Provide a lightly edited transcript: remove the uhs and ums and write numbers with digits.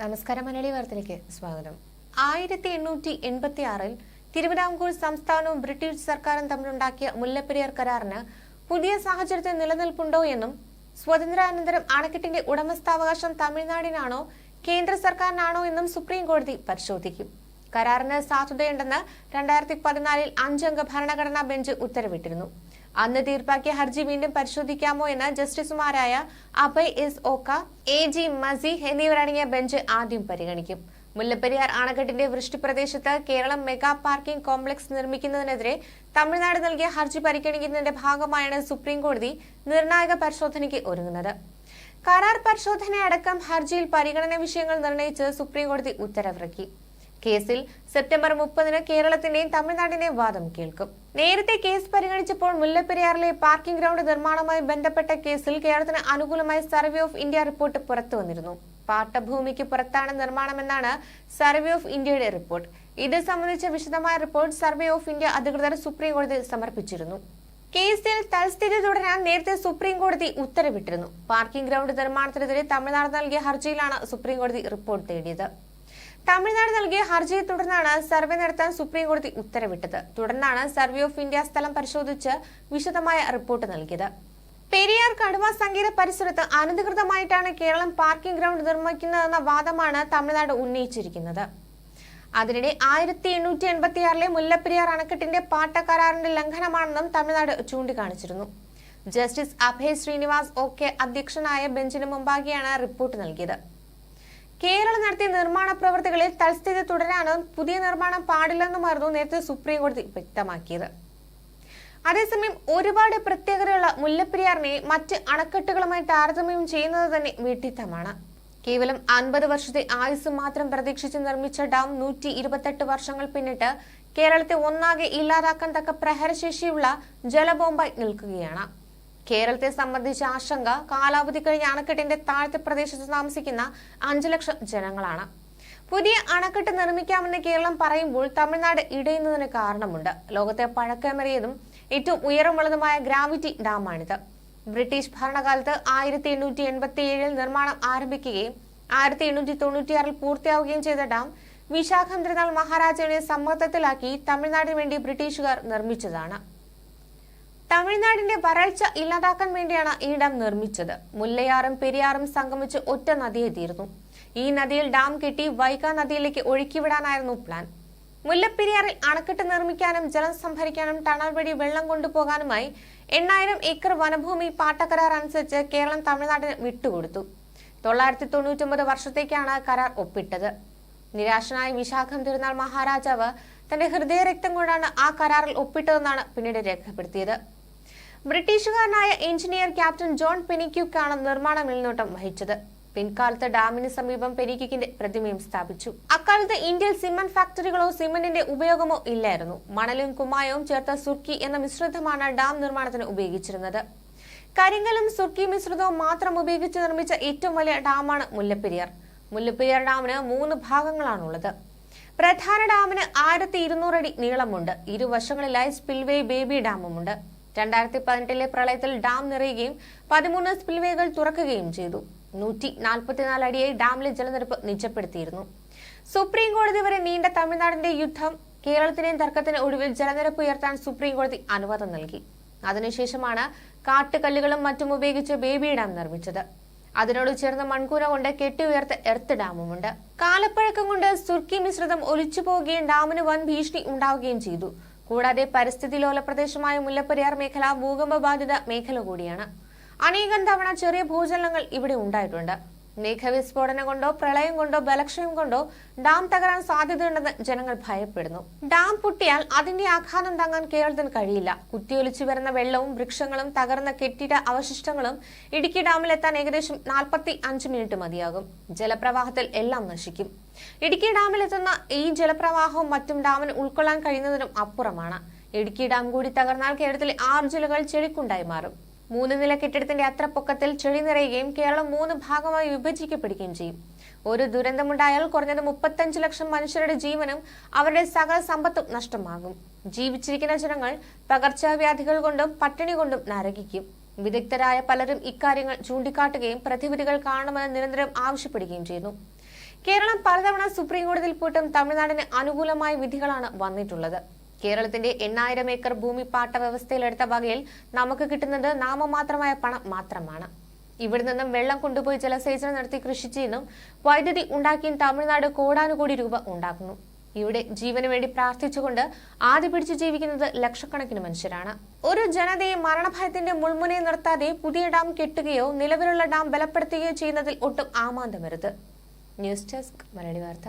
നമസ്കാരം. മലയാളി വാർത്തയിലേക്ക് സ്വാഗതം. 1886 തിരുവിതാംകൂർ സംസ്ഥാനവും ബ്രിട്ടീഷ് സർക്കാരും തമ്മിലുണ്ടാക്കിയ മുല്ലപ്പെരിയാർ കരാറിന് പുതിയ സാഹചര്യത്തിൽ നിലനിൽപ്പുണ്ടോ എന്നും സ്വാതന്ത്ര്യാനന്തരം അണക്കെട്ടിന്റെ ഉടമസ്ഥാവകാശം തമിഴ്നാടിനാണോ കേന്ദ്ര സർക്കാരിനാണോ എന്നും സുപ്രീം കോടതി പരിശോധിക്കും. കരാറിന് സാധുതയുണ്ടെന്ന് 2014 5-അംഗ ഭരണഘടനാ ബെഞ്ച് ഉത്തരവിട്ടിരുന്നു. അന്ന് തീർപ്പാക്കിയ ഹർജി വീണ്ടും പരിശോധിക്കാമോ എന്ന് ജസ്റ്റിസുമാരായ അഭയ് എസ് ഓക്ക, A.G. മസീഹ് എന്നിവരടങ്ങിയ ബെഞ്ച് ആദ്യം പരിഗണിക്കും. മുല്ലപ്പെരിയാർ അണക്കെട്ടിന്റെ വൃഷ്ടിപ്രദേശത്ത് കേരളം മെഗാ പാർക്കിംഗ് കോംപ്ലക്സ് നിർമ്മിക്കുന്നതിനെതിരെ തമിഴ്നാട് നൽകിയ ഹർജി പരിഗണിക്കുന്നതിന്റെ ഭാഗമായാണ് സുപ്രീം കോടതി നിർണായക പരിശോധനയ്ക്ക് ഒരുങ്ങുന്നത്. കരാർ പരിശോധനയടക്കം ഹർജിയിൽ പരിഗണന വിഷയങ്ങൾ നിർണയിച്ച് സുപ്രീം കോടതി ഉത്തരവിറക്കി. കേസിൽ സെപ്റ്റംബർ 30-ന് കേരളത്തിന്റെയും തമിഴ്നാടിന്റെയും വാദം കേൾക്കും. നേരത്തെ കേസ് പരിഗണിച്ചപ്പോൾ മുല്ലപ്പെരിയാറിലെ പാർക്കിംഗ് ഗ്രൗണ്ട് നിർമ്മാണവുമായി ബന്ധപ്പെട്ട കേസിൽ കേരളത്തിന് അനുകൂലമായി സർവേ ഓഫ് ഇന്ത്യ റിപ്പോർട്ട് പുറത്തുവന്നിരുന്നു. പാട്ടഭൂമിക്ക് പുറത്താണ് നിർമ്മാണമെന്നാണ് സർവേ ഓഫ് ഇന്ത്യയുടെ റിപ്പോർട്ട്. ഇത് സംബന്ധിച്ച വിശദമായ റിപ്പോർട്ട് സർവേ ഓഫ് ഇന്ത്യ അധികൃതർ സുപ്രീം കോടതിയിൽ സമർപ്പിച്ചിരുന്നു. കേസിൽ തൽസ്ഥിതി തുടരാൻ നേരത്തെ സുപ്രീം കോടതി ഉത്തരവിട്ടിരുന്നു. പാർക്കിംഗ് ഗ്രൗണ്ട് നിർമ്മാണത്തിനെതിരെ തമിഴ്നാട് നൽകിയ ഹർജിയിലാണ് സുപ്രീം കോടതി റിപ്പോർട്ട് തേടിയത്. തമിഴ്നാട് നൽകിയ ഹർജിയെ തുടർന്നാണ് സർവേ നടത്താൻ സുപ്രീം കോടതി ഉത്തരവിട്ടത്. തുടർന്നാണ് സർവേ ഓഫ് ഇന്ത്യ സ്ഥലം പരിശോധിച്ച് വിശദമായ റിപ്പോർട്ട് നൽകിയത്. പെരിയാർ കടുവ സങ്കേത പരിസരത്ത് അനധികൃതമായിട്ടാണ് കേരളം പാർക്കിംഗ് ഗ്രൗണ്ട് നിർമ്മിക്കുന്നതെന്ന വാദമാണ് തമിഴ്നാട് ഉന്നയിച്ചിരിക്കുന്നത്. അതിനിടെ 1886 മുല്ലപ്പെരിയാർ അണക്കെട്ടിന്റെ പാട്ട കരാറിന്റെ ലംഘനമാണെന്നും തമിഴ്നാട് ചൂണ്ടിക്കാണിച്ചിരുന്നു. ജസ്റ്റിസ് അഭയ് ശ്രീനിവാസ് ഓക്കെ അധ്യക്ഷനായ ബെഞ്ചിന് മുമ്പാകെയാണ് റിപ്പോർട്ട് നൽകിയത്. കേരളം നടത്തിയ നിർമ്മാണ പ്രവൃത്തികളിൽ തൽസ്ഥിതി തുടരാനും പുതിയ നിർമ്മാണം പാടില്ലെന്നുമായിരുന്നു നേരത്തെ സുപ്രീം കോടതി വ്യക്തമാക്കിയത്. അതേസമയം ഒരുപാട് പ്രത്യേകതയുള്ള മുല്ലപ്പെരിയാറിനെ മറ്റ് അണക്കെട്ടുകളുമായി താരതമ്യം ചെയ്യുന്നത് തന്നെ വിഡ്ഢിത്തമാണ്. കേവലം 50 വർഷത്തെ ആയുസ് മാത്രം പ്രതീക്ഷിച്ച് നിർമ്മിച്ച ഡാം 128 വർഷങ്ങൾ പിന്നിട്ട് കേരളത്തെ ഒന്നാകെ ഇല്ലാതാക്കാൻ തക്ക പ്രഹരശേഷിയുള്ള ജലബോംബായി നിൽക്കുകയാണ്. കേരളത്തെ സംബന്ധിച്ച ആശങ്ക കാലാവധി കഴിഞ്ഞ അണക്കെട്ടിന്റെ താഴത്തെ പ്രദേശത്ത് താമസിക്കുന്ന 5 ലക്ഷം ജനങ്ങളാണ്. പുതിയ അണക്കെട്ട് നിർമ്മിക്കാമെന്ന് കേരളം പറയുമ്പോൾ തമിഴ്നാട് ഇടയുന്നതിന് കാരണമുണ്ട്. ലോകത്തെ പഴക്കമേറിയതും ഏറ്റവും ഉയരമുള്ളതുമായ ഗ്രാവിറ്റി ഡാമാണിത്. ബ്രിട്ടീഷ് ഭരണകാലത്ത് 1887 നിർമ്മാണം ആരംഭിക്കുകയും 1896 പൂർത്തിയാവുകയും ചെയ്ത ഡാം വിശാഖം തിരുനാൾ മഹാരാജാവിനെ സമ്മർദ്ദത്തിലാക്കി തമിഴ്നാടിന് വേണ്ടി ബ്രിട്ടീഷുകാർ നിർമ്മിച്ചതാണ്. തമിഴ്നാടിന്റെ വരൾച്ച ഇല്ലാതാക്കാൻ വേണ്ടിയാണ് ഈ ഡാം നിർമ്മിച്ചത്. മുല്ലയാറും പെരിയാറും സംഗമിച്ച് ഒറ്റ നദിയെ തീർന്നു. ഈ നദിയിൽ ഡാം കെട്ടി വൈഗ നദിയിലേക്ക് ഒഴുക്കിവിടാനായിരുന്നു പ്ലാൻ. മുല്ലപ്പെരിയാറിൽ അണക്കെട്ട് നിർമ്മിക്കാനും ജലം സംഭരിക്കാനും ടണൽ വഴി വെള്ളം കൊണ്ടുപോകാനുമായി 8000 ഏക്കർ വനഭൂമി പാട്ടക്കരാർ അനുസരിച്ച് കേരളം തമിഴ്നാടിന് വിട്ടുകൊടുത്തു. 999 വർഷത്തേക്കാണ് കരാർ ഒപ്പിട്ടത്. നിരാശനായ വിശാഖം തിരുനാൾ മഹാരാജാവ് തന്റെ ഹൃദയരക്തം കൊണ്ടാണ് ആ കരാറിൽ ഒപ്പിട്ടതെന്നാണ് പിന്നീട് രേഖപ്പെടുത്തിയത്. ബ്രിട്ടീഷുകാരനായ എഞ്ചിനീയർ ക്യാപ്റ്റൻ ജോൺ പെനിക്യൂക്കാണ് നിർമ്മാണ മേൽനോട്ടം വഹിച്ചത്. പിൻകാലത്ത് ഡാമിന് സമീപം പെനിക്യൂക്കിന്റെ പ്രതിമയും സ്ഥാപിച്ചു. അക്കാലത്ത് ഇന്ത്യയിൽ സിമന്റ് ഫാക്ടറികളോ സിമന്റിന്റെ ഉപയോഗമോ ഇല്ലായിരുന്നു. മണലും കുമ്മായവും ചേർത്ത സുർക്കി എന്ന മിശ്രിതമാണ് ഡാം നിർമ്മാണത്തിന് ഉപയോഗിച്ചിരുന്നത്. കരിങ്കലും സുർക്കി മിശ്രിതവും മാത്രം ഉപയോഗിച്ച് നിർമ്മിച്ച ഏറ്റവും വലിയ ഡാമാണ് മുല്ലപ്പെരിയാർ. മുല്ലപ്പെരിയാർ ഡാമിന് 3 ഭാഗങ്ങളാണുള്ളത്. പ്രധാന ഡാമിന് 1200 അടി നീളമുണ്ട്. ഇരുവശങ്ങളിലായി സ്പിൽവേ ബേബി ഡാമുമുണ്ട്. 2018 പ്രളയത്തിൽ ഡാം നിറയുകയും 13 സ്പിൽവേകൾ തുറക്കുകയും ചെയ്തു. 144 അടിയായി ഡാമിലെ ജലനിരപ്പ് നിജപ്പെടുത്തിയിരുന്നു. സുപ്രീം കോടതി വരെ നീണ്ട തമിഴ്നാടിന്റെ യുദ്ധം കേരളത്തിന്റെയും തർക്കത്തിന് ഒടുവിൽ ജലനിരപ്പ് ഉയർത്താൻ സുപ്രീം കോടതി അനുവാദം നൽകി. അതിനുശേഷമാണ് കാട്ടുകല്ലുകളും മറ്റും ഉപയോഗിച്ച് ബേബി ഡാം നിർമ്മിച്ചത്. അതിനോട് ചേർന്ന മൺകൂന കൊണ്ട് കെട്ടി ഉയർത്ത എർത്ത് ഡാമുമുണ്ട്. കാലപ്പഴക്കം കൊണ്ട് സുർക്കി മിശ്രിതം ഒലിച്ചു പോവുകയും ഡാമിന് വൻ ഭീഷണി ഉണ്ടാവുകയും ചെയ്തു. കൂടാതെ പരിസ്ഥിതി ലോല പ്രദേശമായ മുല്ലപ്പെരിയാർ മേഖല ഭൂകമ്പ ബാധിത മേഖല കൂടിയാണ്. അനേകം തവണ ചെറിയ ഭൂചലനങ്ങൾ ഇവിടെ ഉണ്ടായിട്ടുണ്ട്. മേഘവിസ്ഫോടനം കൊണ്ടോ പ്രളയം കൊണ്ടോ ബലക്ഷയം കൊണ്ടോ ഡാം തകരാൻ സാധ്യതയുണ്ടെന്ന് ജനങ്ങൾ ഭയപ്പെടുന്നു. ഡാം പൊട്ടിയാൽ അതിന്റെ ആഘാതം താങ്ങാൻ കേരളത്തിന് കഴിയില്ല. കുത്തിയൊലിച്ചു വരുന്ന വെള്ളവും വൃക്ഷങ്ങളും തകർന്ന കെട്ടിട അവശിഷ്ടങ്ങളും ഇടുക്കി ഡാമിലെത്താൻ ഏകദേശം 45 മിനിറ്റ് മതിയാകും. ജലപ്രവാഹത്തിൽ എല്ലാം നശിക്കും. ഇടുക്കി ഡാമിലെത്തുന്ന ഈ ജലപ്രവാഹവും മറ്റും ഡാമിന് ഉൾക്കൊള്ളാൻ കഴിയുന്നതിനും അപ്പുറമാണ്. ഇടുക്കി ഡാം കൂടി തകർന്നാൽ കേരളത്തിലെ 6 ജില്ലകൾ ചെളിക്കുണ്ടായി മാറും. 3 നില കെട്ടിടത്തിന്റെ അത്ര പൊക്കത്തിൽ ചെളി നിറയുകയും കേരളം 3 ഭാഗമായി വിഭജിക്കപ്പെടുകയും ചെയ്യും. ഒരു ദുരന്തമുണ്ടായാൽ കുറഞ്ഞത് 35 ലക്ഷം മനുഷ്യരുടെ ജീവനും അവരുടെ സകല സമ്പത്തും നഷ്ടമാകും. ജീവിച്ചിരിക്കുന്ന ജനങ്ങൾ പകർച്ചവ്യാധികൾ കൊണ്ടും പട്ടിണി കൊണ്ടും നരകിക്കും. വിദഗ്ധരായ പലരും ഇക്കാര്യങ്ങൾ ചൂണ്ടിക്കാട്ടുകയും പ്രതിവിധികൾ കാണണമെന്ന് നിരന്തരം ആവശ്യപ്പെടുകയും ചെയ്യുന്നു. കേരളം പലതവണ സുപ്രീം കോടതിയിൽ പോയിട്ടും തമിഴ്നാടിന് അനുകൂലമായ വിധികളാണ് വന്നിട്ടുള്ളത്. കേരളത്തിന്റെ 8000 ഏക്കർ ഭൂമി പാട്ട വ്യവസ്ഥയിലെടുത്ത വകയിൽ നമുക്ക് കിട്ടുന്നത് നാമമാത്രമായ പണം മാത്രമാണ്. ഇവിടെ നിന്നും വെള്ളം കൊണ്ടുപോയി ജലസേചനം നടത്തി കൃഷി ചെയ്യുന്നു, വൈദ്യുതി ഉണ്ടാക്കിയും തമിഴ്നാട് കോടാനുകോടി രൂപ ഉണ്ടാക്കുന്നു. ഇവിടെ ജീവന് വേണ്ടി പ്രാർത്ഥിച്ചുകൊണ്ട് ആദ്യ പിടിച്ചു ജീവിക്കുന്നത് ലക്ഷക്കണക്കിന് മനുഷ്യരാണ്. ഒരു ജനതയെ മരണഭയത്തിന്റെ മുൾമുനയിൽ നിർത്താതെ പുതിയ ഡാം കെട്ടുകയോ നിലവിലുള്ള ഡാം ബലപ്പെടുത്തുകയോ ചെയ്യുന്നതിൽ ഒട്ടും ആമാന്തമരുത്. ന്യൂസ് ഡെസ്ക് മലയാളി വാർത്ത.